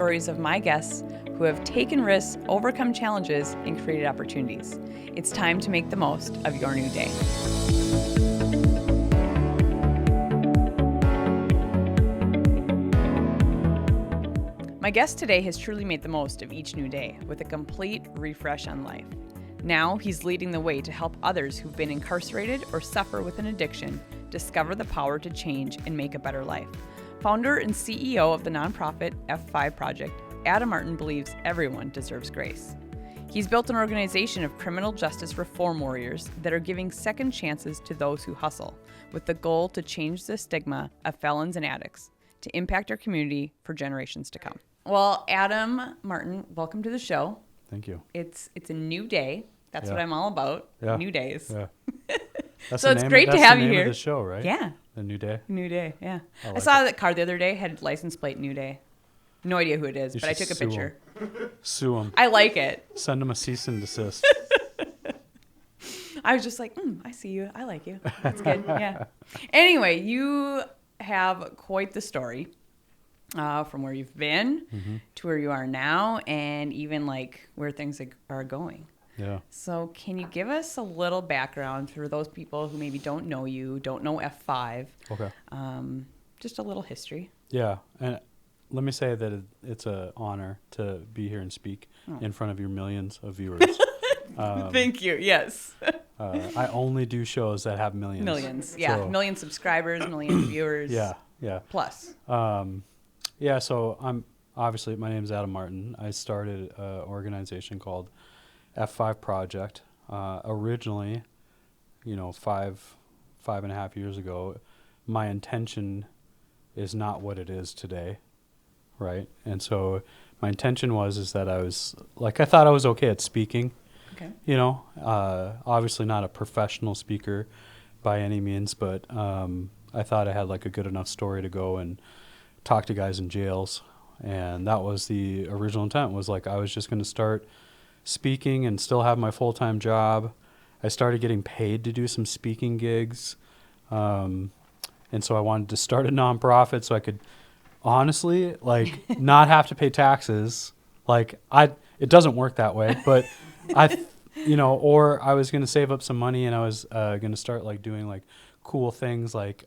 stories of my guests who have taken risks, overcome challenges, and created opportunities. It's time to make the most of your new day. My guest today has truly made the most of each new day with a complete refresh on life. Now he's leading the way to help others who've been incarcerated or suffer with an addiction discover the power to change and make a better life. Founder and CEO of the nonprofit F5 Project, Adam Martin believes everyone deserves grace. He's built an organization of criminal justice reform warriors that are giving second chances to those who hustle, with the goal to change the stigma of felons and addicts to impact our community for generations to come. Well, Adam Martin, welcome to the show. Thank you. It's a new day. That's what I'm all about. Yeah. New days. Yeah. So it's great to have you here. That's the name of the show, right? Yeah. The New Day. New Day, yeah. I saw that car the other day, had license plate New Day. No idea who it is, but I took a picture. Sue them. I like it. Send them a cease and desist. I was just like, I see you. I like you. That's good. Yeah. Anyway, you have quite the story from where you've been to where you are now, and even like where things are going. Yeah. So can you give us a little background for those people who maybe don't know you, don't know F5? Okay. Just a little history. Yeah. And let me say that it's an honor to be here and speak in front of your millions of viewers. Thank you. Yes. I only do shows that have millions. Millions. Yeah. So, million subscribers, million viewers. Yeah. Yeah. Plus. Yeah. So my name is Adam Martin. I started an organization called F5 Project. Originally, five and a half years ago, my intention is not what it is today, right? And so my intention is that I thought I was okay at speaking. Okay. Obviously not a professional speaker by any means, but I thought I had like a good enough story to go and talk to guys in jails. And that was the original intent, was like I was just going to start speaking and still have my full-time job. I started getting paid to do some speaking gigs. And so I wanted to start a nonprofit so I could honestly not have to pay taxes. It doesn't work that way, but or I was going to save up some money and I was going to start doing cool things like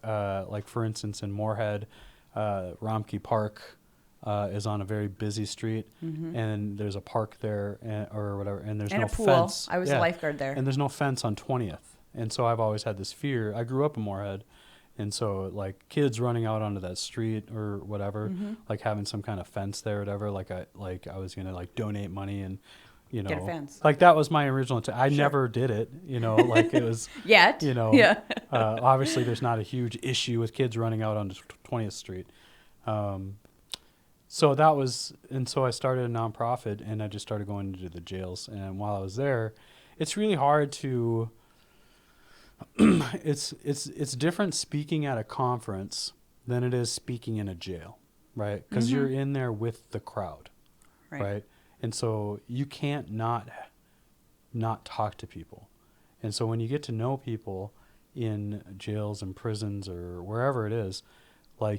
for instance in Moorhead, Romkey Park is on a very busy street, and there's a park there or whatever, and there's no a pool. fence. I was a lifeguard there. And there's no fence on 20th. And so I've always had this fear. I grew up in Moorhead, and so kids running out onto that street or whatever, having some kind of fence there or whatever, I was going to donate money and get a fence. That was my original intent. I never did it, it was yet. Yeah. Obviously there's not a huge issue with kids running out onto 20th Street. So I started a nonprofit, and I just started going into the jails. And while I was there, it's really hard to, it's different speaking at a conference than it is speaking in a jail, right? Because you're in there with the crowd, right? And so you can't not talk to people. And so when you get to know people in jails and prisons or wherever it is,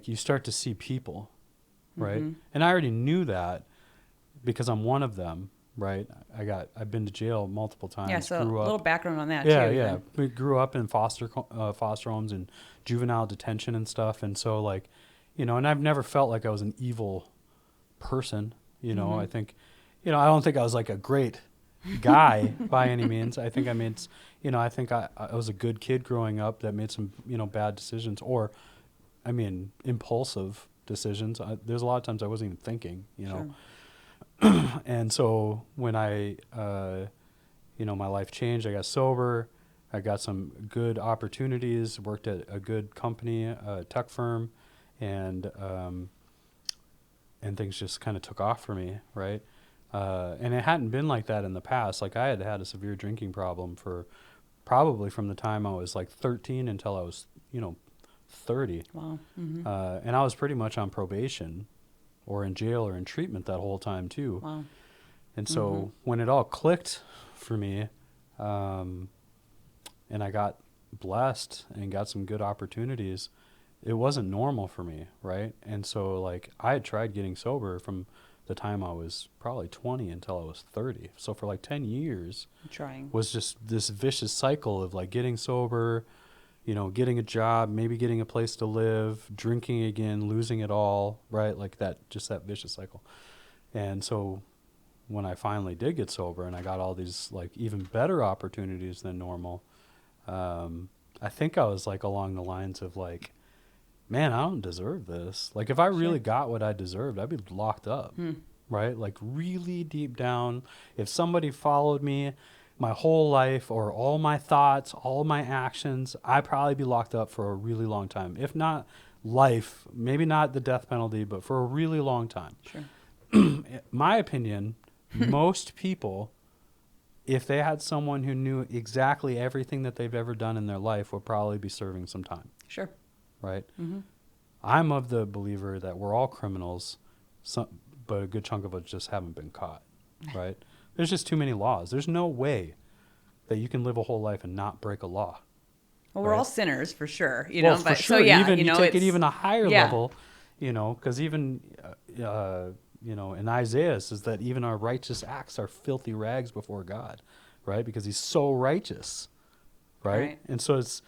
you start to see people. Right. And I already knew that because I'm one of them. Right. I've been to jail multiple times. Yeah. So a little background on that. Yeah. Too, Yeah. then. We grew up in foster homes and juvenile detention and stuff. And so and I've never felt like I was an evil person. I think, I don't think I was a great guy by any means. I think I made, I think I was a good kid growing up that made some, bad decisions impulsive decisions. There's a lot of times I wasn't even thinking, Sure. And so when I, my life changed, I got sober, I got some good opportunities, worked at a good company, a tech firm, and things just kind of took off for me, right? And it hadn't been like that in the past. I had a severe drinking problem for probably from the time I was 13 until I was, 30. Wow. And I was pretty much on probation or in jail or in treatment that whole time too. Wow. And so when it all clicked for me, and I got blessed and got some good opportunities, it wasn't normal for me, right? And so I had tried getting sober from the time I was probably 20 until I was 30. So for like 10 years Trying. was just this vicious cycle of like getting sober, you know, getting a job, maybe getting a place to live, drinking again, losing it all, right? Like that, just that vicious cycle. And so when I finally did get sober and I got all these like even better opportunities than normal, I think I was like along the lines of like, man, I don't deserve this. Like if I really got what I deserved, I'd be locked up, right? Like really deep down, if somebody followed me my whole life or all my thoughts, all my actions, I'd probably be locked up for a really long time. If not life, maybe not the death penalty, but for a really long time. Sure. My opinion, most people, if they had someone who knew exactly everything that they've ever done in their life, would probably be serving some time. Sure. Right? Mm-hmm. I'm of the believer that we're all criminals, but a good chunk of us just haven't been caught. Right? There's just too many laws. There's no way that you can live a whole life and not break a law. Well, we're all sinners for sure, you Well, know. for But sure. so yeah, even you know, take it even a higher yeah. level, you know, because even you know, in Isaiah it says that even our righteous acts are filthy rags before God, right? Because He's so righteous, right? And so it's,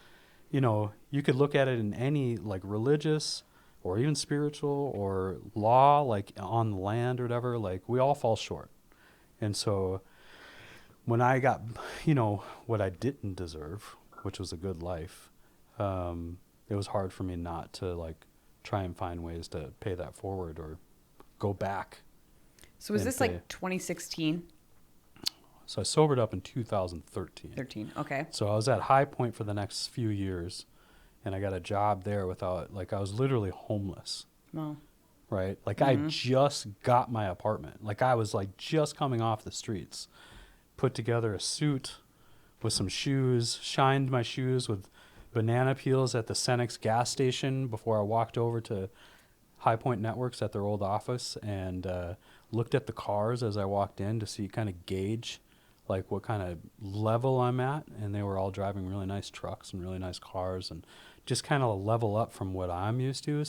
you know, you could look at it in any like religious or even spiritual or law, like on the land or whatever. Like we all fall short, and so when I got, you know, what I didn't deserve, which was a good life, it was hard for me not to like try and find ways to pay that forward or go back. So was this like 2016? So I sobered up in 2013. 13. Okay. So I was at High Point for the next few years, and I got a job there without, like, I was literally homeless. Wow. Right? Like I just got my apartment. Like I was like just coming off the streets. Put together a suit with some shoes, shined my shoes with banana peels at the Cenex gas station before I walked over to High Point Networks at their old office, and looked at the cars as I walked in to see, kind of gauge like what kind of level I'm at. And they were all driving really nice trucks and really nice cars, and just kind of level up from what I'm used to.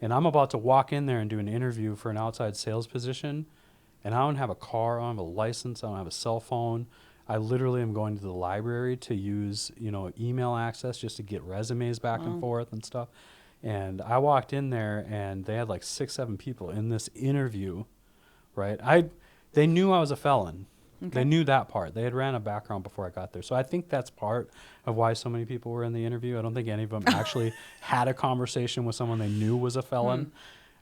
And I'm about to walk in there and do an interview for an outside sales position. And I don't have a car, I don't have a license, I don't have a cell phone. I literally am going to the library to use, you know, email access just to get resumes back and forth and stuff. And I walked in there and they had like 6, 7 people in this interview, right? They knew I was a felon. Okay. They knew that part. They had ran a background before I got there. So I think that's part of why so many people were in the interview. I don't think any of them actually had a conversation with someone they knew was a felon,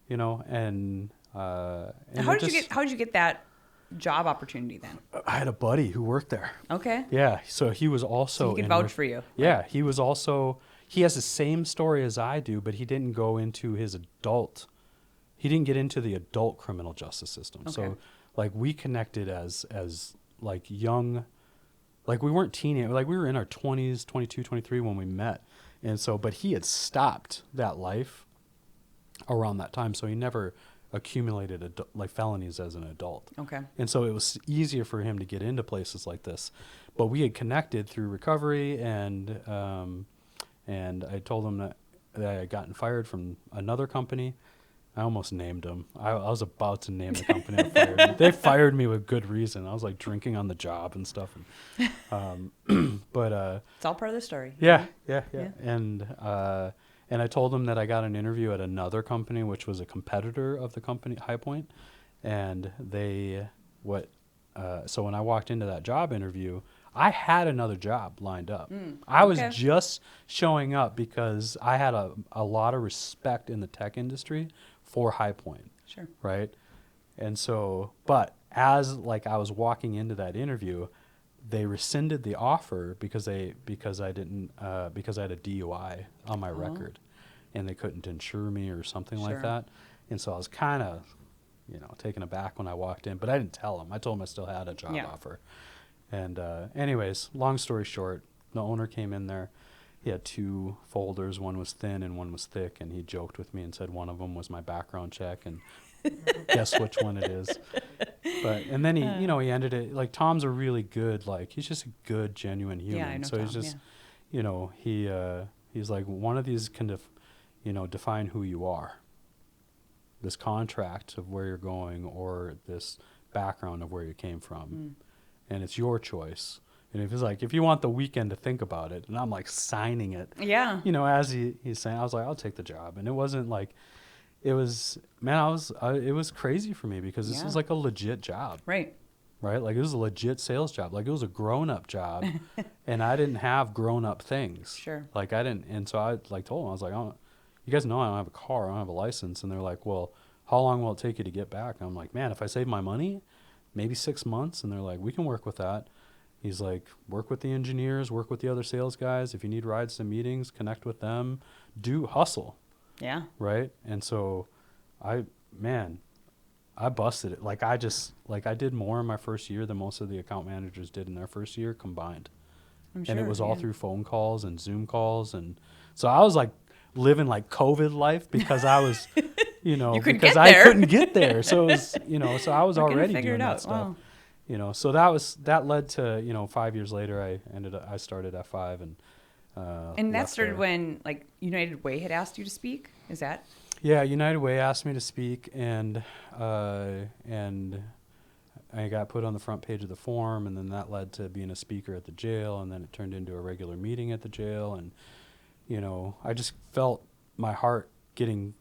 you know, and how did you get that job opportunity then? I had a buddy who worked there. Okay. Yeah, so he was also. So he could vouch for you. Yeah, right? He was also. He has the same story as I do, but he didn't go into his adult. He didn't get into the adult criminal justice system. Okay. So, like, we connected as like young, like we weren't teenagers. Like we were in our 20s, 22, 23 when we met, and so. But he had stopped that life around that time, so he never accumulated like felonies as an adult. Okay. And so it was easier for him to get into places like this. But we had connected through recovery, and I told him that I had gotten fired from another company. I almost named them. I was about to name the company that fired me. They fired me with good reason. I was like drinking on the job and stuff. And, but it's all part of the story. Yeah. And I told them that I got an interview at another company, which was a competitor of the company, High Point. And so when I walked into that job interview, I had another job lined up. I was just showing up because I had a lot of respect in the tech industry for High Point. Sure. Right? And so, but as like I was walking into that interview, they rescinded the offer because I had a DUI on my record, and they couldn't insure me or something like that. And so I was kind of, taken aback when I walked in, but I didn't tell them. I told them I still had a job offer. And anyways, long story short, the owner came in there. He had 2 folders. One was thin and one was thick, and he joked with me and said one of them was my background check, and guess which one it is. And then he ended it like Tom's a really good, like he's just a good, genuine human. Yeah, I know so Tom, he's just, he's like one of these can define who you are. this contract of where you're going or this background of where you came from. And it's your choice. And if it's like, if you want the weekend to think about it, and I'm like signing it, Yeah. you know, as he's saying, I was like, I'll take the job. And it wasn't like, it was, man, it was crazy for me because this was like a legit job. Right. Right? Like it was a legit sales job. Like it was a grown up job. And I didn't have grown up things. Sure. Like I didn't. And so I like told them, I was like, you guys know I don't have a car. I don't have a license. And they're like, well, how long will it take you to get back? And I'm like, man, if I save my money, maybe 6 months. And they're like, we can work with that. He's like, work with the engineers, work with the other sales guys. If you need rides to meetings, connect with them, hustle. Yeah. Right. And so I busted it. Like I did more in my first year than most of the account managers did in their first year combined. I'm sure, and it was all through phone calls and Zoom calls. And so I was like living like COVID life because I was, you know, because I couldn't get there. So it was, you know, so I was already doing that stuff. Wow. You know, so that led to, you know, 5 years later, I started F5 and that started there. when like United Way had asked you to speak. Is that? Yeah, United Way asked me to speak, and I got put on the front page of the Forum, and then that led to being a speaker at the jail, and then it turned into a regular meeting at the jail, and you know, I just felt my heart getting,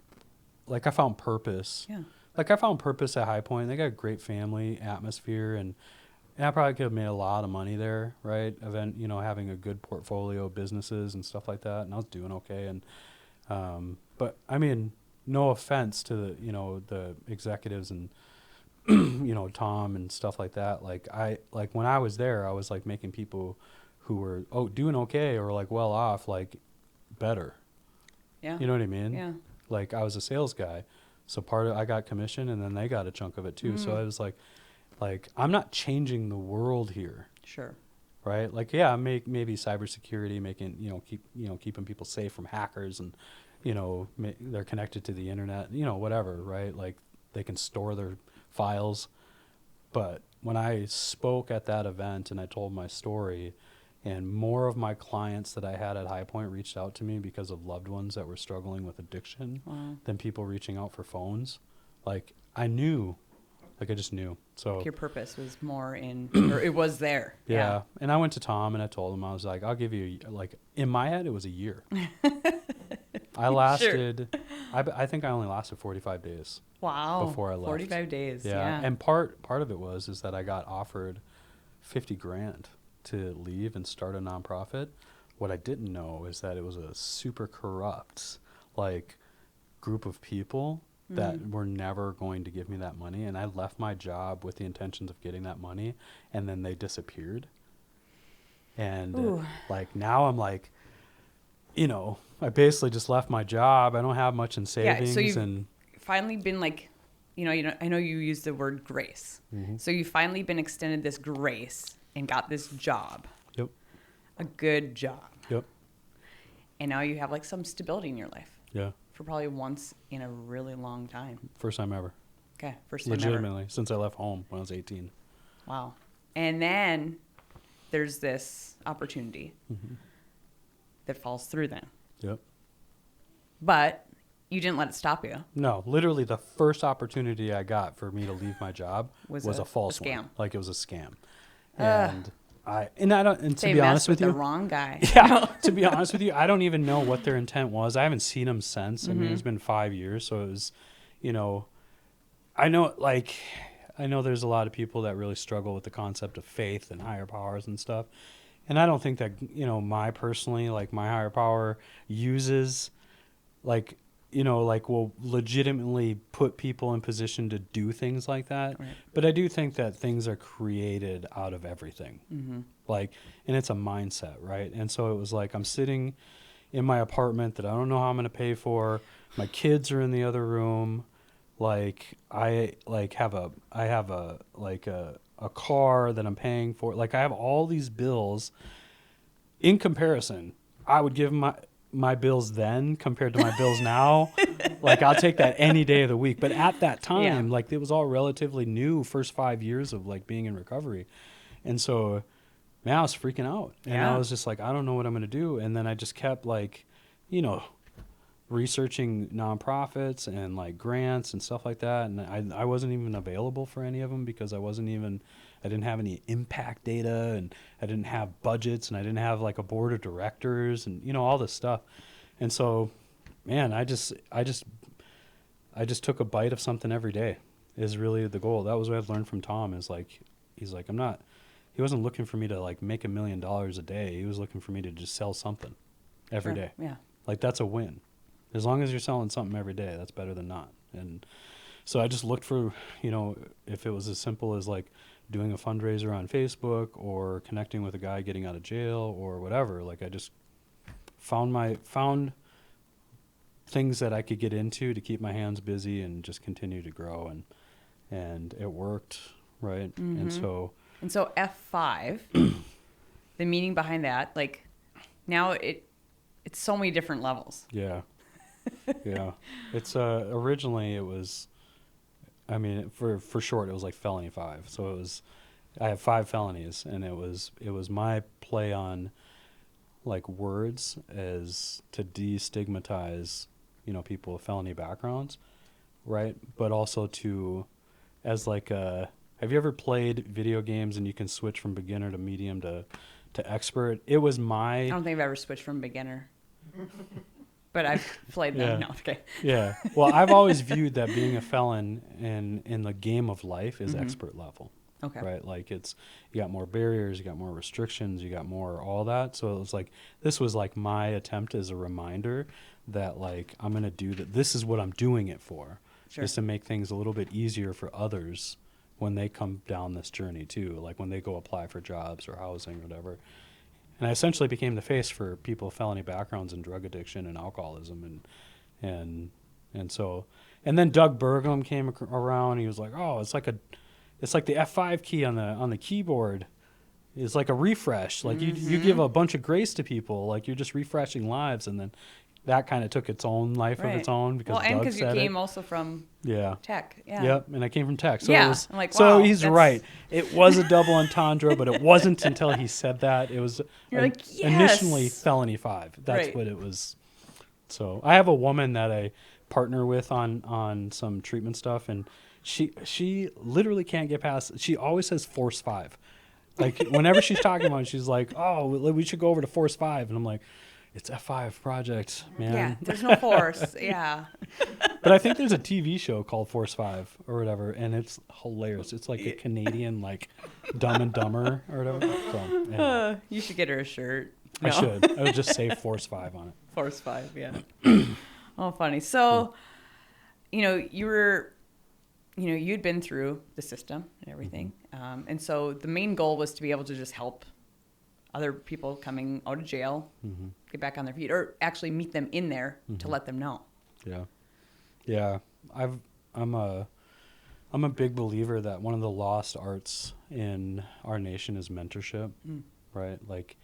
like I found purpose. Yeah. Like I found purpose at High Point. They got a great family atmosphere, and I probably could have made a lot of money there, right? You know, having a good portfolio of businesses and stuff like that, and I was doing okay. And but I mean, no offense to the, you know, the executives and you know, Tom and stuff like that. Like when I was there, I was like making people who were doing okay or like well off like better. Yeah. You know what I mean? Yeah. Like I was a sales guy. So I got commission and then they got a chunk of it too. So I was like I'm not changing the world here. Sure. Right? Like, yeah, maybe cybersecurity, keeping people safe from hackers and, you know, they're connected to the internet, you know, whatever, right? Like they can store their files. But when I spoke at that event and I told my story, and more of my clients that I had at High Point reached out to me because of loved ones that were struggling with addiction than people reaching out for phones. Like I knew, like I just knew. So like your purpose was more in, or it was there. Yeah. And I went to Tom and I told him, I was like, I'll give you, like in my head, it was a year. I lasted, I think I only lasted 45 days. Wow. Before I left. 45 days. Yeah. And part of it is that I got offered $50,000 to leave and start a nonprofit. What I didn't know is that it was a super corrupt, like, group of people that were never going to give me that money. And I left my job with the intentions of getting that money, and then they disappeared. And like now I'm like, you know, I basically just left my job. I don't have much in savings. Yeah, so you've finally been like, you know, I know you used the word grace. So you've finally been extended this grace and got this job. Yep. A good job. Yep. And now you have like some stability in your life. Yeah. For probably once in a really long time. First time ever. Okay. First time ever. Legitimately, since I left home when I was 18. Wow. And then there's this opportunity that falls through then. Yep. But you didn't let it stop you. No, literally the first opportunity I got for me to leave my job was a false scam. one. Like it was a scam. And to They be honest with you, the wrong guy. yeah, to be honest with you, I don't even know what their intent was. I haven't seen them since. I mean, it's been 5 years, so it was, you know, I know there's a lot of people that really struggle with the concept of faith and higher powers and stuff. And I don't think that, you know, my higher power uses, like, you know, like will legitimately put people in position to do things like that. Right. But I do think that things are created out of everything. Like, and it's a mindset, right? And so it was like I'm sitting in my apartment that I don't know how I'm going to pay for. My kids are in the other room. Like I have a car that I'm paying for. Like I have all these bills. In comparison, I would give my bills then compared to my bills now. Like I'll take that any day of the week. But at that time, like it was all relatively new, first 5 years of like being in recovery. And so, man, I was freaking out. And I was just like, I don't know what I'm going to do. And then I just kept like, you know, researching nonprofits and like grants and stuff like that, and I wasn't even available for any of them because I didn't have any impact data, and I didn't have budgets, and I didn't have like a board of directors, and all this stuff. And so, man, I just took a bite of something every day is really the goal. That was what I've learned from Tom, is like, he's like, he wasn't looking for me to like make $1 million a day. He was looking for me to just sell something every day. Yeah. Like, that's a win. As long as you're selling something every day, that's better than not. And so I just looked for, if it was as simple as like doing a fundraiser on Facebook or connecting with a guy getting out of jail or whatever. Like, I just found things that I could get into to keep my hands busy and just continue to grow, and it worked, right? Mm-hmm. And so F5, the meaning behind that, like, now it's so many different levels. Yeah. Yeah. It's originally it was, I mean, for short, it was like felony 5. So I have 5 felonies, and it was my play on like words as to destigmatize, people with felony backgrounds, right? But also as like have you ever played video games and you can switch from beginner to medium to expert? It was I don't think I've ever switched from beginner. But I've played them. Yeah. No, okay. Yeah. Well, I've always viewed that being a felon in the game of life is expert level. Okay. Right? Like, you got more barriers, you got more restrictions, you got more all that. So it was like, this was like my attempt as a reminder that like, I'm going to do that. This is what I'm doing it for. Sure. Is to make things a little bit easier for others when they come down this journey too. Like when they go apply for jobs or housing or whatever. And I essentially became the face for people with felony backgrounds in drug addiction and alcoholism, and so, and then Doug Burgum came around. He was like, "Oh, it's like the F5 key on the keyboard. It's like a refresh. Like you give a bunch of grace to people. Like you're just refreshing lives." And then that kind of took its own life of its own because Doug because you said came it. also from tech. Yeah. Yep, and I came from tech. So yeah. it was, I'm like, so wow, he's right. It was a double entendre, but it wasn't until he said that. It was initially felony 5. That's what it was. So I have a woman that I partner with on some treatment stuff, and she literally can't get past. She always says force 5. Like whenever she's talking about it, she's like, "Oh, we should go over to force 5," and I'm like, it's F5 project, man. Yeah, there's no force. Yeah. But I think there's a TV show called Force 5 or whatever, and it's hilarious. It's like a Canadian, like, Dumb and Dumber or whatever. So, yeah. You should get her a shirt. No. I should. I would just say Force 5 on it. Force 5, yeah. Oh, funny. So, you'd been through the system and everything. Mm-hmm. And so the main goal was to be able to just help other people coming out of jail get back on their feet, or actually meet them in there to let them know. Yeah. I'm a big believer that one of the lost arts in our nation is mentorship, right? Like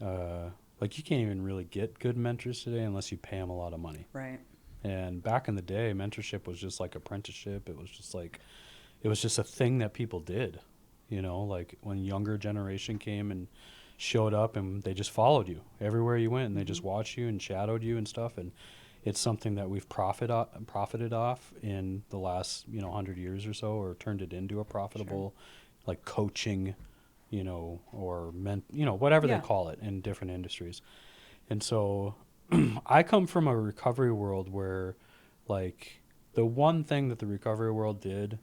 you can't even really get good mentors today unless you pay them a lot of money. Right. And back in the day, mentorship was just like apprenticeship. It was just a thing that people did, like when younger generation came and showed up and they just followed you everywhere you went, and they just watched you and shadowed you and stuff. And it's something that we've profited off in the last 100 years or so, or turned it into a profitable like coaching, or whatever they call it in different industries. And so I come from a recovery world where, like, the one thing that the recovery world did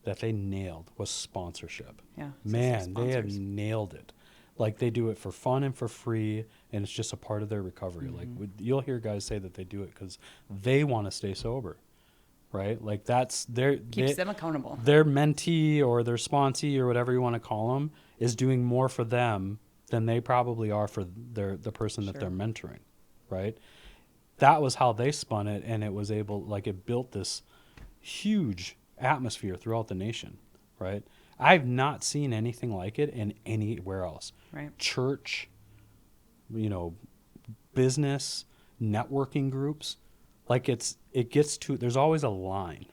that they nailed was sponsorship. Yeah. Man, they have nailed it. Like, they do it for fun and for free, and it's just a part of their recovery. Like, you'll hear guys say that they do it because they want to stay sober, right? Like, that's keeps them accountable. Their mentee or their sponsee or whatever you want to call them is doing more for them than they probably are for the person that they're mentoring, right? That was how they spun it, and it was it built this huge atmosphere throughout the nation, right? I've not seen anything like it in anywhere else. Right. Church, business, networking groups. Like there's always a line,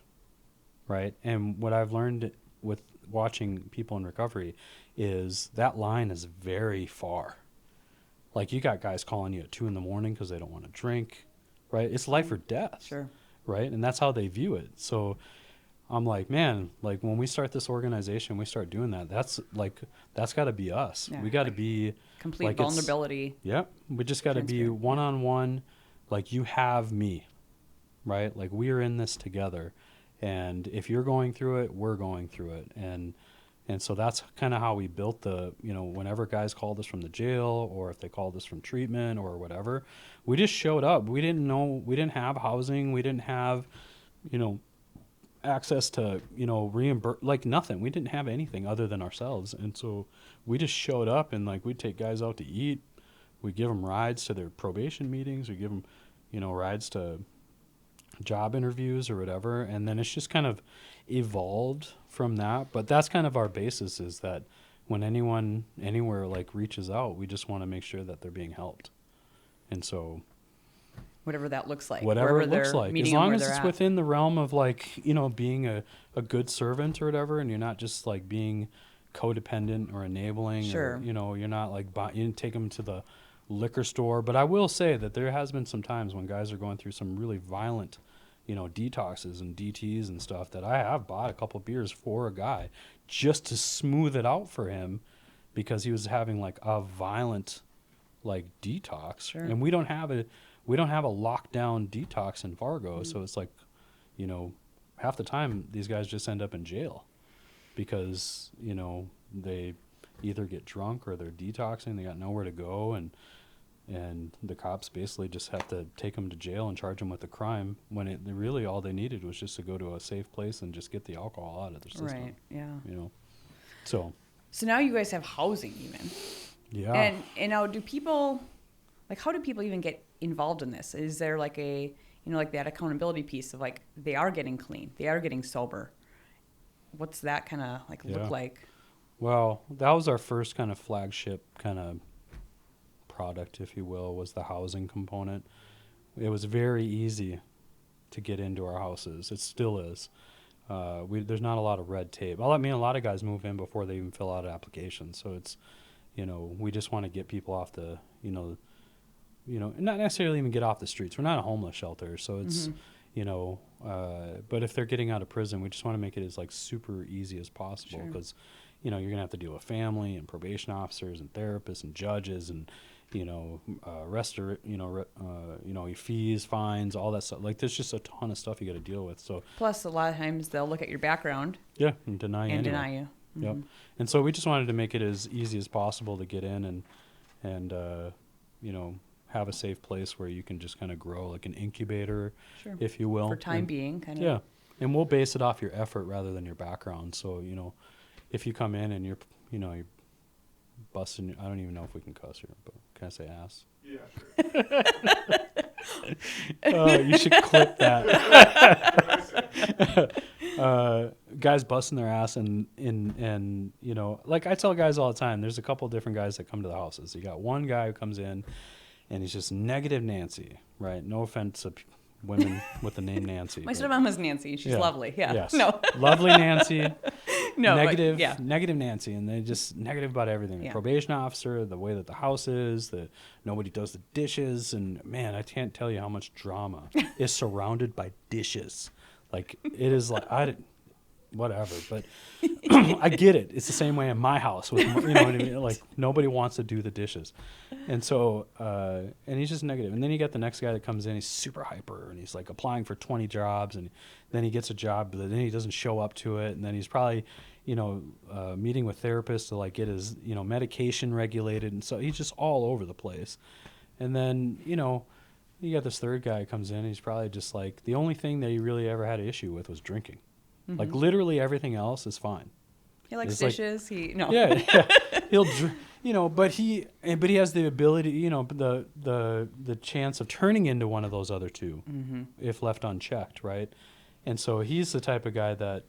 right? And what I've learned with watching people in recovery is that line is very far. Like, you got guys calling you at 2 a.m. because they don't want to drink. right? It's life or death, Sure. right? And that's how they view it. So I'm like, man, like when we start this organization, we start doing that. That's got to be us. Yeah, We got to like be complete like vulnerability. Yep. We just got to be Transparent, one-on-one. Like you have me, right? Like we are in this together. And if you're going through it, we're going through it. And so that's kind of how we built whenever guys called us from the jail or if they called us from treatment or whatever, we just showed up. We didn't have housing. We didn't have, access to, reimburse, like nothing. We didn't have anything other than ourselves. And so we just showed up and like we'd take guys out to eat. We give them rides to their probation meetings. We give them, rides to job interviews or whatever. And then it's just kind of evolved from that. But that's kind of our basis, is that when anyone anywhere like reaches out, we just want to make sure that they're being helped. And so Whatever that looks like. whatever it looks like, as long as it's at. within the realm of like, being a good servant or whatever, and you're not just like being codependent or enabling. Sure. Or, you're not like you didn't take them to the liquor store. But I will say that there has been some times when guys are going through some really violent, detoxes and DTs and stuff, that I have bought a couple beers for a guy just to smooth it out for him, because he was having like a violent like detox. Sure. And we don't have a lockdown detox in Fargo. So it's like, half the time these guys just end up in jail because, they either get drunk or they're detoxing. They got nowhere to go. And the cops basically just have to take them to jail and charge them with the crime, when really all they needed was just to go to a safe place and just get the alcohol out of their system. Right. Yeah. So now you guys have housing even. yeah. And now do people, like, how do people even get involved in this? Is there like like that accountability piece of like, they are getting clean, they are getting sober? What's that kind of like look like? Well, that was our first kind of flagship kind of product, if you will, was the housing component. It was very easy to get into our houses. It still is. There's not a lot of red tape. A lot of guys move in before they even fill out an application. So it's, we just want to get people off the, not necessarily even get off the streets. We're not a homeless shelter. So it's, but if they're getting out of prison, we just want to make it as like super easy as possible, because, you're going to have to deal with family and probation officers and therapists and judges and, fees, fines, all that stuff. Like there's just a ton of stuff you got to deal with. So plus a lot of times they'll look at your background. Yeah, and deny you. Mm-hmm. Yep. And so we just wanted to make it as easy as possible to get in and have a safe place where you can just kind of grow, like an incubator, if you will. For time being, kind of. Yeah. And we'll base it off your effort rather than your background. So, if you come in and you're busting, I don't even know if we can cuss here, but can I say ass? Yeah, sure. You should clip that. Guys busting their ass and like I tell guys all the time, there's a couple of different guys that come to the houses. You got one guy who comes in and he's just negative Nancy, right? No offense to women with the name Nancy. My stepmom is Nancy. She's lovely. Yeah. Yes. No. Lovely Nancy. No. Negative. But, yeah. Negative Nancy, and they just negative about everything. The probation officer, the way that the house is, that nobody does the dishes, and man, I can't tell you how much drama is surrounded by dishes. Like it is like whatever, but I get it. It's the same way in my house with, what I mean? Like nobody wants to do the dishes. And so, and he's just negative. And then you get the next guy that comes in, he's super hyper and he's like applying for 20 jobs, and then he gets a job, but then he doesn't show up to it. And then he's probably, meeting with therapists to like get his, medication regulated. And so he's just all over the place. And then, you got this third guy who comes in, and he's probably just like, the only thing that he really ever had an issue with was drinking. Mm-hmm. Like literally everything else is fine. He likes dishes. Like, yeah. He'll, but he has the ability, the chance of turning into one of those other two, if left unchecked, right? And so he's the type of guy that,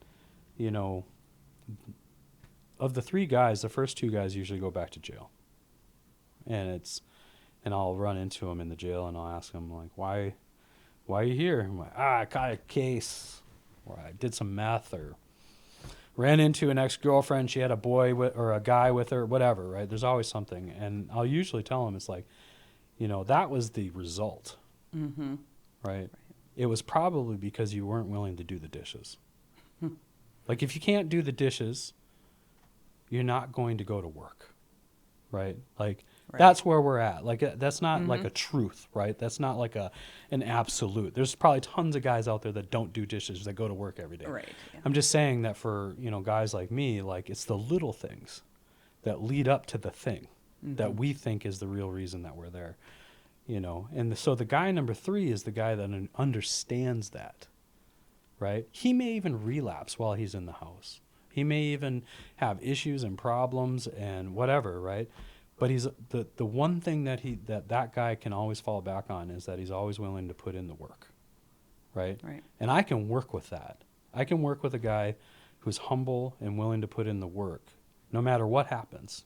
of the three guys, the first two guys usually go back to jail, and I'll run into him in the jail and I'll ask him like, why are you here? I'm like, I caught a case. Or I did some meth, or ran into an ex-girlfriend. She had a boy or a guy with her, whatever, right? There's always something. And I'll usually tell him, it's like, that was the result. Mm-hmm. right? It was probably because you weren't willing to do the dishes. Like, if you can't do the dishes, you're not going to go to work, right? Like, that's where we're at. Like, that's not like a truth, right? That's not like an absolute. There's probably tons of guys out there that don't do dishes that go to work every day. Right. Yeah. I'm just saying that for, guys like me, like, it's the little things that lead up to the thing that we think is the real reason that we're there, And so the guy number 3 is the guy that understands that, right? He may even relapse while he's in the house. He may even have issues and problems and whatever, right? But he's the one thing that guy can always fall back on is that he's always willing to put in the work, right? Right. And I can work with that. I can work with a guy who's humble and willing to put in the work, no matter what happens.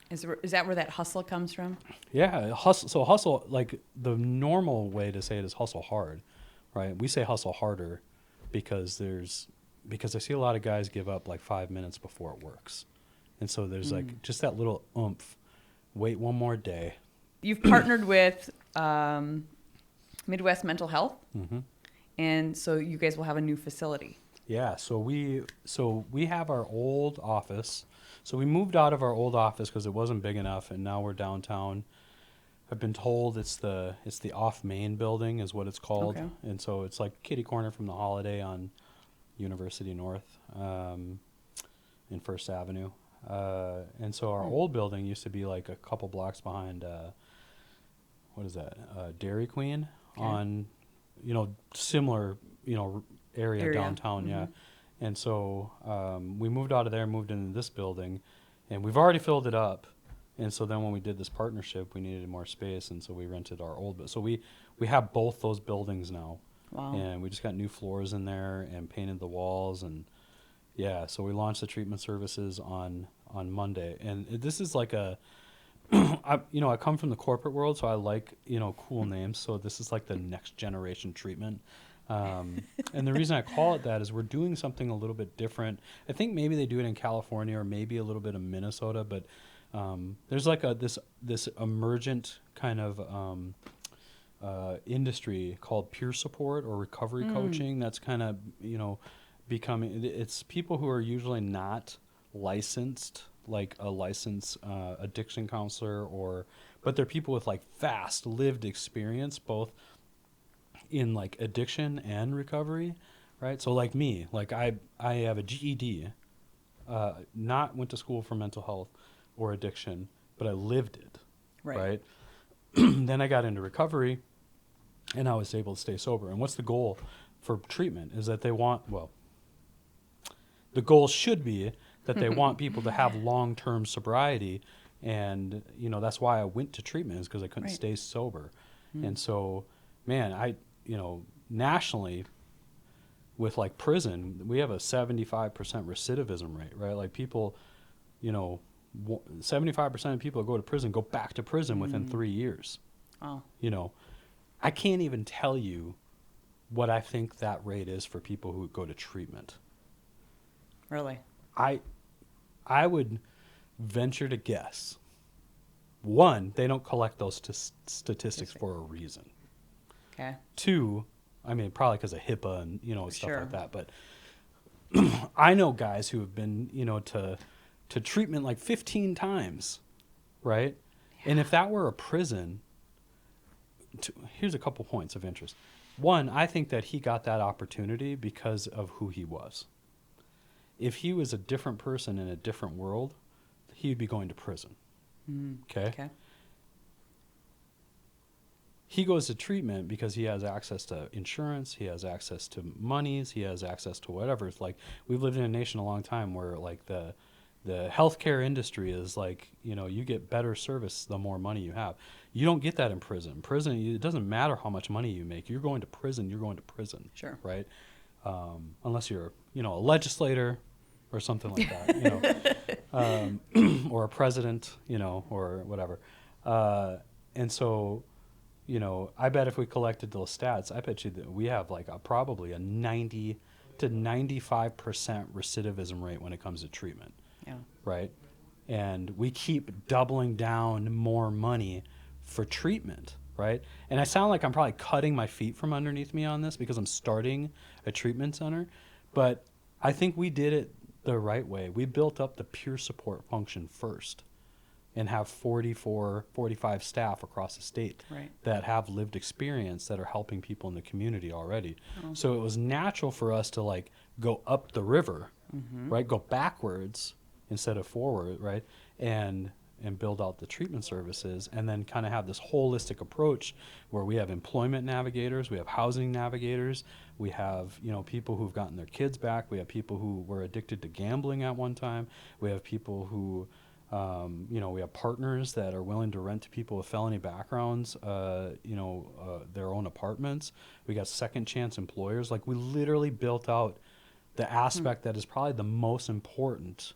Is that where that hustle comes from? Yeah, hustle. So hustle, like the normal way to say it is hustle hard, right? We say hustle harder because I see a lot of guys give up like 5 minutes before it works. And so there's like just that little oomph. Wait one more day. You've partnered with Midwest Mental Health, and so you guys will have a new facility. Yeah, so we have our old office. So we moved out of our old office because it wasn't big enough, and now we're downtown. I've been told it's the off Main building is what it's called, and so it's like kitty corner from the Holiday on University North in First Avenue. And so our old building used to be like a couple blocks behind, what is that? Dairy Queen on, similar, area downtown. Yeah. And so, we moved out of there, moved into this building, and we've already filled it up. And so then when we did this partnership, we needed more space. And so we rented our old, so we have both those buildings now. Wow. And we just got new floors in there and painted the walls. And yeah, so we launched the treatment services on Monday. And this is like I come from the corporate world, so I like, cool names. So this is like the next generation treatment. And the reason I call it that is we're doing something a little bit different. I think maybe they do it in California or maybe a little bit of Minnesota, but there's like this emergent kind of industry called peer support or recovery coaching that's kind of, becoming, it's people who are usually not licensed, like a licensed addiction counselor, but they're people with like vast lived experience, both in like addiction and recovery, right? So like me, like I have a GED, not went to school for mental health or addiction, but I lived it, right? Then I got into recovery and I was able to stay sober. And what's the goal for treatment is that the goal should be that they want people to have long-term sobriety. And, that's why I went to treatment is because I couldn't stay sober. And so, man, nationally with like prison, we have a 75% recidivism rate, right? Like people, 75% of people that go to prison go back to prison within 3 years. Wow. I can't even tell you what I think that rate is for people who go to treatment. Really? I would venture to guess. 1, they don't collect those statistics for a reason. Okay. 2, I mean, probably because of HIPAA and, stuff like that. But I know guys who have been, to treatment like 15 times, right? Yeah. And if that were a prison, here's a couple points of interest. 1, I think that he got that opportunity because of who he was. If he was a different person in a different world, he'd be going to prison. Okay? He goes to treatment because he has access to insurance, he has access to monies, he has access to whatever. It's like we've lived in a nation a long time where like the healthcare industry is like, you get better service the more money you have. You don't get that in prison. Prison, it doesn't matter how much money you make. You're going to prison, Sure. Right? Unless you're, a legislator or something like that, or a president, or whatever. And so, I bet if we collected those stats, I bet you that we have like probably a 90 to 95% recidivism rate when it comes to treatment. Yeah. Right? And we keep doubling down more money for treatment, right? And I sound like I'm probably cutting my feet from underneath me on this because I'm starting a treatment center, but I think we did it the right way. We built up the peer support function first and have 44, 45 staff across the state Right. that have lived experience that are helping people in the community already. Oh. So it was natural for us to like go up the river, right? Go backwards instead of forward, right? And build out the treatment services, and then kind of have this holistic approach where we have employment navigators, we have housing navigators, we have, you know, people who've gotten their kids back, we have people who were addicted to gambling at one time, we have people who you know, we have partners that are willing to rent to people with felony backgrounds, their own apartments. We got second chance employers. Like, we literally built out the aspect that is probably the most important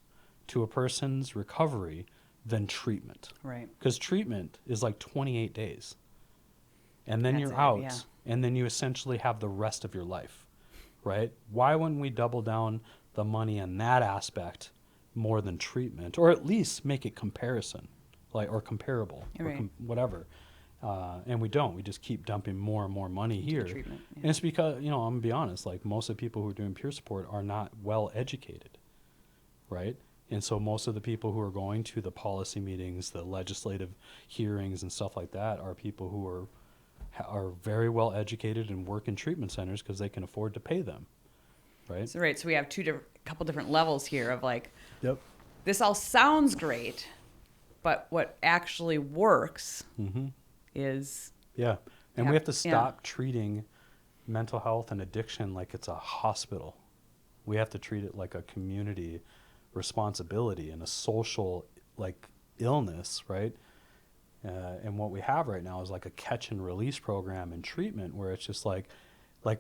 to a person's recovery than treatment. Right. Because treatment is like 28 days. And then That's you're it, out, yeah. and then you essentially have the rest of your life, right? Why wouldn't we double down the money in that aspect more than treatment, or at least make it comparison, like, or comparable, Right. or whatever. And we don't. We just keep dumping more and more money Into the here. treatment, yeah. And it's because, you know, I'm gonna be honest, like, most of the people who are doing peer support are not well educated, right? And so most of the people who are going to the policy meetings, the legislative hearings and stuff like that are people who are very well educated and work in treatment centers because they can afford to pay them, right? So right, so we have couple different levels here of like, Yep. this all sounds great, but what actually works is Yeah. And Yeah, we have to yeah. stop treating mental health and addiction like it's a hospital. We have to treat it like a community responsibility and a social, like, illness, right? And what we have right now is like a catch and release program and treatment where it's just like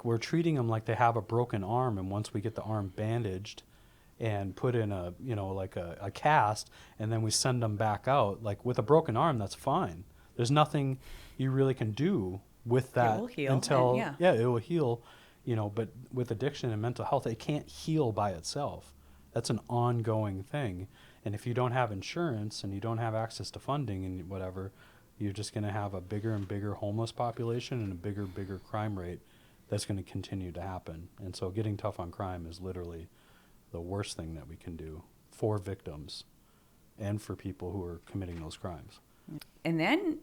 we're treating them like they have a broken arm, and once we get the arm bandaged and put in a, you know, like a cast, and then we send them back out, like, with a broken arm, that's fine. There's nothing you really can do with that will heal, until, and yeah. it will heal, you know, but with addiction and mental health, it can't heal by itself. That's an ongoing thing. And if you don't have insurance and you don't have access to funding and whatever, you're just going to have a bigger and bigger homeless population and a bigger crime rate that's going to continue to happen. And so getting tough on crime is literally the worst thing that we can do for victims and for people who are committing those crimes. And then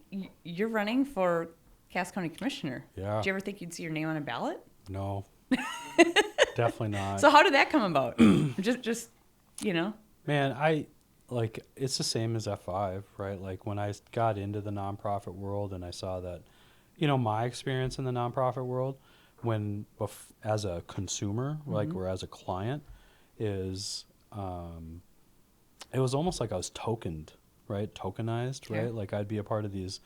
you're running for Cass County Commissioner. Yeah. Did you ever think you'd see your name on a ballot? No, definitely not. So how did that come about? just you know? Man, it's the same as F5, right? Like, when I got into the nonprofit world and I saw that, you know, my experience in the nonprofit world, as a consumer, like, or as a client, is, it was almost like I was tokened, right? Tokenized, Okay. right? Like, I'd be a part of these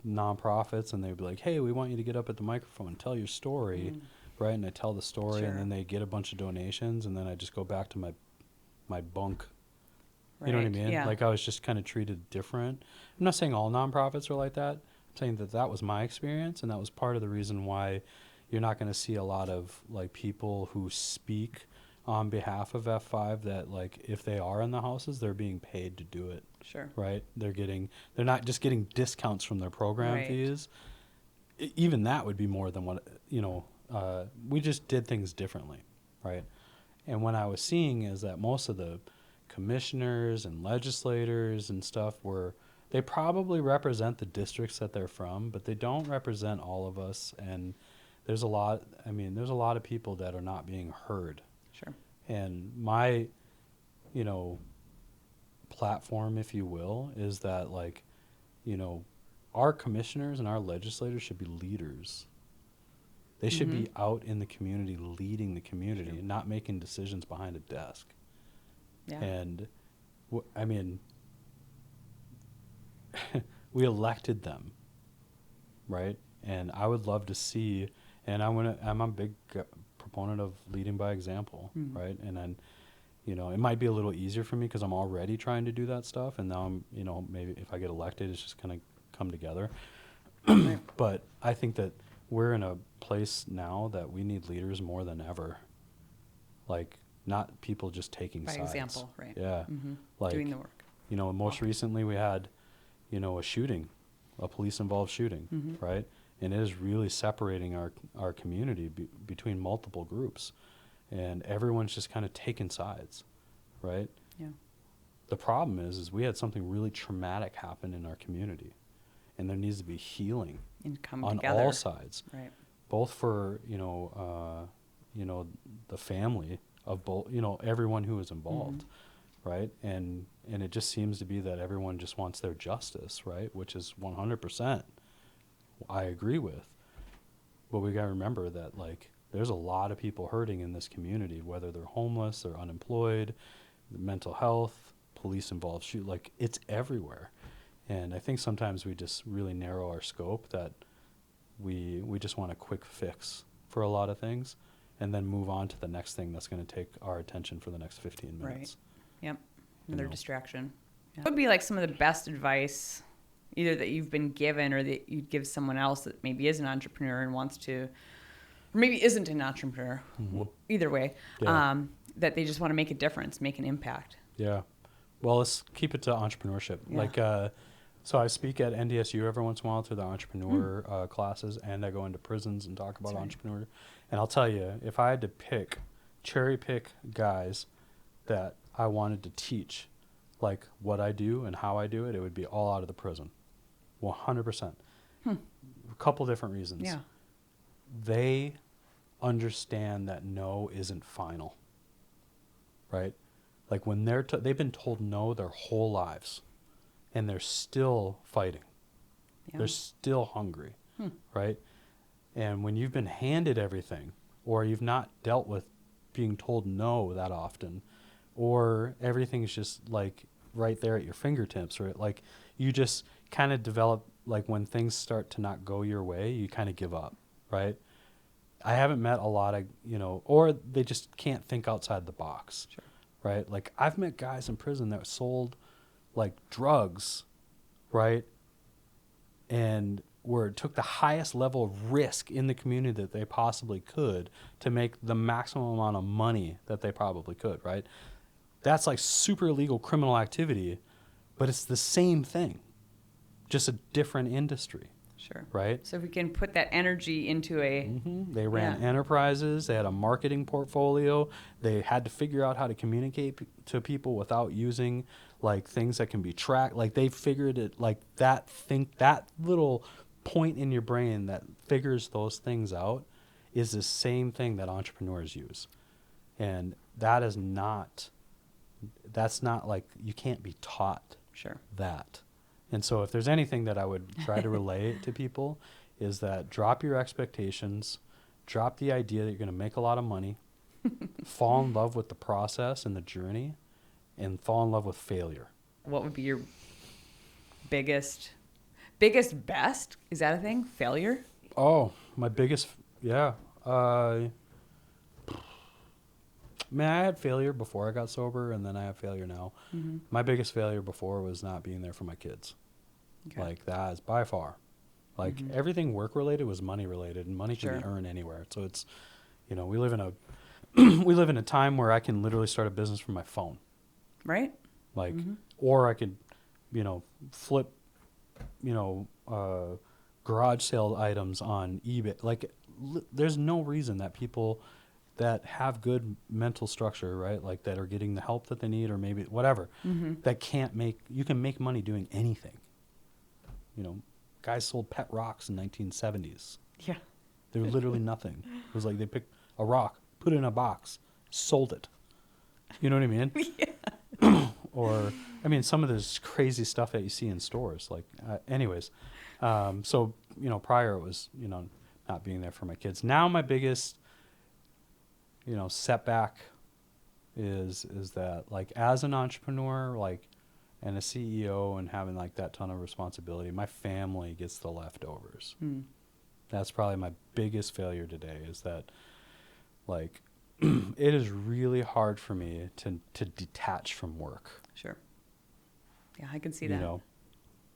nonprofits, and they'd be like, hey, we want you to get up at the microphone and tell your story, right? And I tell the story, Sure. and then they get a bunch of donations, and then I just go back to my bunk. You know what I Right, mean? yeah. Like, I was just kind of treated different. I'm not saying all nonprofits are like that. I'm saying that was my experience, and that was part of the reason why you're not going to see a lot of, like, people who speak on behalf of F5 that, like, if they are in the houses, they're being paid to do it, Sure. right? They're not just getting discounts from their program Right. fees. Even that would be more than what, you know, we just did things differently, right? And what I was seeing is that most of the commissioners and legislators and stuff they probably represent the districts that they're from, but they don't represent all of us. And there's a lot of people that are not being heard. Sure. And my, you know, platform, if you will, is that, like, you know, our commissioners and our legislators should be leaders. They should be out in the community, leading the community, and not making decisions behind a desk. Yeah. And, we elected them, right? And I would love to see, and I'm a big proponent of leading by example, right? And then, you know, it might be a little easier for me because I'm already trying to do that stuff, and now I'm, you know, maybe if I get elected, it's just gonna come together. Right. But I think that we're in a place now that we need leaders more than ever. Like, not people just taking By sides. example, right. Yeah. Mm-hmm. Like, Doing the work. you know, most recently we had, you know, a shooting a police involved shooting, right? And it is really separating our community between multiple groups, and everyone's just kind of taking sides, right? Yeah. The problem is we had something really traumatic happen in our community, and there needs to be healing And come on together. all sides, Right. both for the family of both, everyone who is involved, right? And it just seems to be that everyone just wants their justice, right? Which is 100% I agree with. But we got to remember that, like, there's a lot of people hurting in this community, whether they're homeless or unemployed, mental health, police involved shoot, like, it's everywhere. And I think sometimes we just really narrow our scope, that we just want a quick fix for a lot of things, and then move on to the next thing that's going to take our attention for the next 15 minutes. Right. Yep. Another You know. distraction. Yeah. What would be like some of the best advice, either that you've been given or that you'd give someone else that maybe is an entrepreneur and wants to, or maybe isn't an entrepreneur, either way, Yeah. that they just want to make a difference, make an impact? Yeah. Well, let's keep it to entrepreneurship. Yeah. Like, so I speak at NDSU every once in a while to the entrepreneur classes, and I go into prisons and talk about That's right. entrepreneur. And I'll tell you, if I had to cherry pick guys that I wanted to teach, like, what I do and how I do it, it would be all out of the prison. 100%. A couple different reasons. Yeah. They understand that no isn't final, right? Like, when they've been told no their whole lives, and they're still fighting. Yeah. They're still hungry, right? And when you've been handed everything, or you've not dealt with being told no that often, or everything's just, like, right there at your fingertips, right? Like, you just kind of develop, like, when things start to not go your way, you kind of give up, right? I haven't met a lot of, or they just can't think outside the box, Sure. right? Like, I've met guys in prison that sold, like, drugs, right? And took the highest level of risk in the community that they possibly could to make the maximum amount of money that they probably could, right? That's like super illegal criminal activity, but it's the same thing, just a different industry, Sure. right? So if we can put that energy into a, They ran Yeah. enterprises. They had a marketing portfolio. They had to figure out how to communicate to people without using, like, things that can be tracked. Like, they figured it, like, that little point in your brain that figures those things out is the same thing that entrepreneurs use. And that's not like, you can't be taught sure. that. And so if there's anything that I would try to relay to people, is that drop your expectations, drop the idea that you're going to make a lot of money, fall in love with the process and the journey, and fall in love with failure. What would be your biggest best? Is that a thing? Failure? Oh, my biggest, yeah. Man, I had failure before I got sober, and then I have failure now. My biggest failure before was not being there for my kids. Okay. Like, that is by far. Like, everything work-related was money-related, and money can be Sure. earned anywhere. So it's, we live in a we live in a time where I can literally start a business from my phone. Right? Like, or I could, flip, garage sale items on eBay. Like, there's no reason that people that have good mental structure, right, like, that are getting the help that they need, or maybe whatever, that you can make money doing anything. Guys sold pet rocks in 1970s. Yeah. They were literally nothing. It was like they picked a rock, put it in a box, sold it. You know what I mean? Yeah. Or, some of this crazy stuff that you see in stores. Like, anyways. So, prior it was, not being there for my kids. Now my biggest, setback is that, like, as an entrepreneur, like, and a CEO, and having, like, that ton of responsibility, my family gets the leftovers. That's probably my biggest failure today, is that, like, it is really hard for me to detach from work. Sure. Yeah, I can see that.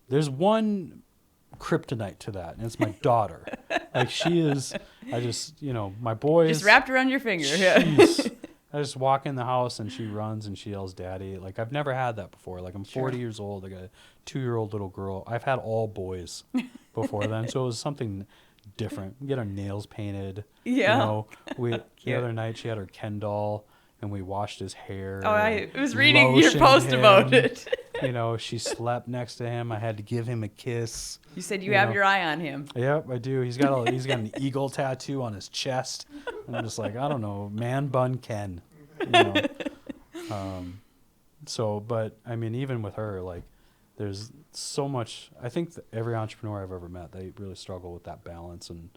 There's one kryptonite to that, and it's my daughter. Like, she is, my boys. Just wrapped around your finger. Yeah. She's I just walk in the house and she runs and she yells, "Daddy!" Like I've never had that before. Like I'm 40 years old. I got a 2-year-old little girl. I've had all boys before then, so it was something different. We get our nails painted. Yeah. You know, the other night she had her Ken doll and we washed his hair. Oh, I was reading your lotioned post about him. it. You know, she slept next to him. I had to give him a kiss. You said you have know. your eye on him. Yep, I do. He's got an eagle tattoo on his chest. I'm just like, I don't know, man bun Ken. You know. But I mean, even with her, like, there's so much. I think that every entrepreneur I've ever met, they really struggle with that balance, and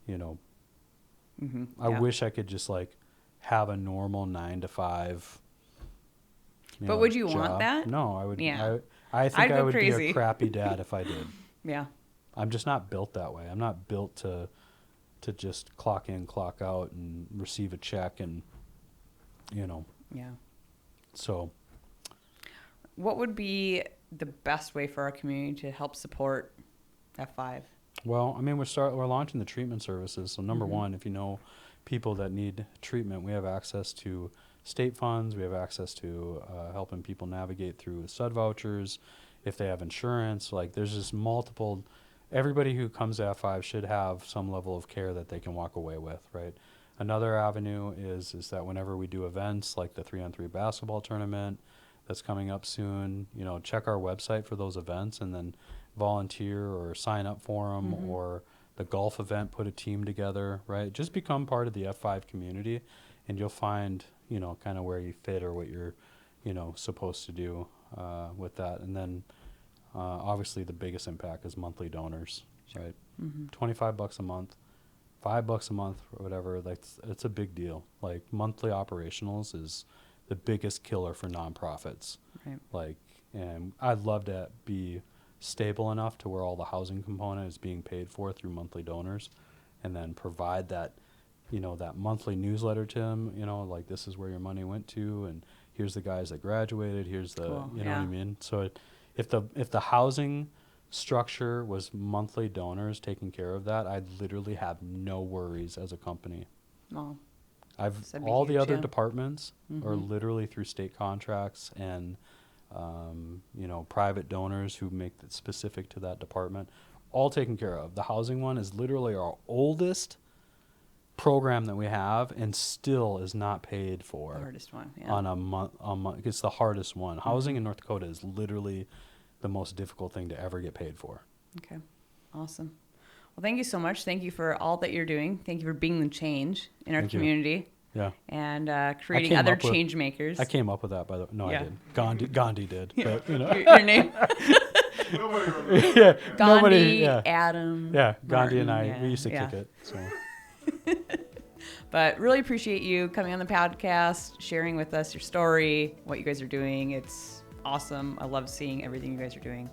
you know, I wish I could just like have a normal 9 to 5. But would you job. want that? No, I would. Yeah. I think I'd I go would crazy. be a crappy dad if I did. Yeah. I'm just not built that way. I'm not built to just clock in, clock out, and receive a check, and you know. Yeah. So. What would be the best way for our community to help support F5? Well, I mean, we're launching the treatment services. So number one, if you know people that need treatment, we have access to state funds. We have access to helping people navigate through SUD vouchers. If they have insurance, like there's just multiple. Everybody who comes to F5 should have some level of care that they can walk away with, right? Another avenue is that whenever we do events like the 3-on-3 basketball tournament that's coming up soon, you know, check our website for those events and then volunteer or sign up for them, or the golf event, put a team together, right? Just become part of the F5 community and you'll find, you know, kind of where you fit or what you're, you know, supposed to do with that. And then obviously the biggest impact is monthly donors, right? $25 a month, $5 a month or whatever. It's a big deal. Like monthly operationals is the biggest killer for nonprofits. Right. Like, and I'd love to be stable enough to where all the housing component is being paid for through monthly donors, and then provide that, you know, that monthly newsletter to them, you know, like this is where your money went to, and here's the guys that graduated, here's the, Cool. you know what I mean? So if the housing structure was monthly donors taking care of that, I'd literally have no worries as a company. Well, All the huge, other yeah. departments are literally through state contracts and, you know, private donors who make it specific to that department, all taken care of. The housing one is literally our oldest program that we have and still is not paid for. The hardest one, yeah. On a month. It's the hardest one. Housing in North Dakota is literally the most difficult thing to ever get paid for. Okay. Awesome. Well, thank you so much. Thank you for all that you're doing. Thank you for being the change in our Thank you. community. Yeah. And creating other change makers. I came up with that, by the way. No, Yeah. I did. Gandhi did. But, you know. Your name? Yeah. Gandhi, Adam. Yeah, Gandhi and Martin, I, we used to kick it. So. But really appreciate you coming on the podcast, sharing with us your story, what you guys are doing. It's awesome. I love seeing everything you guys are doing.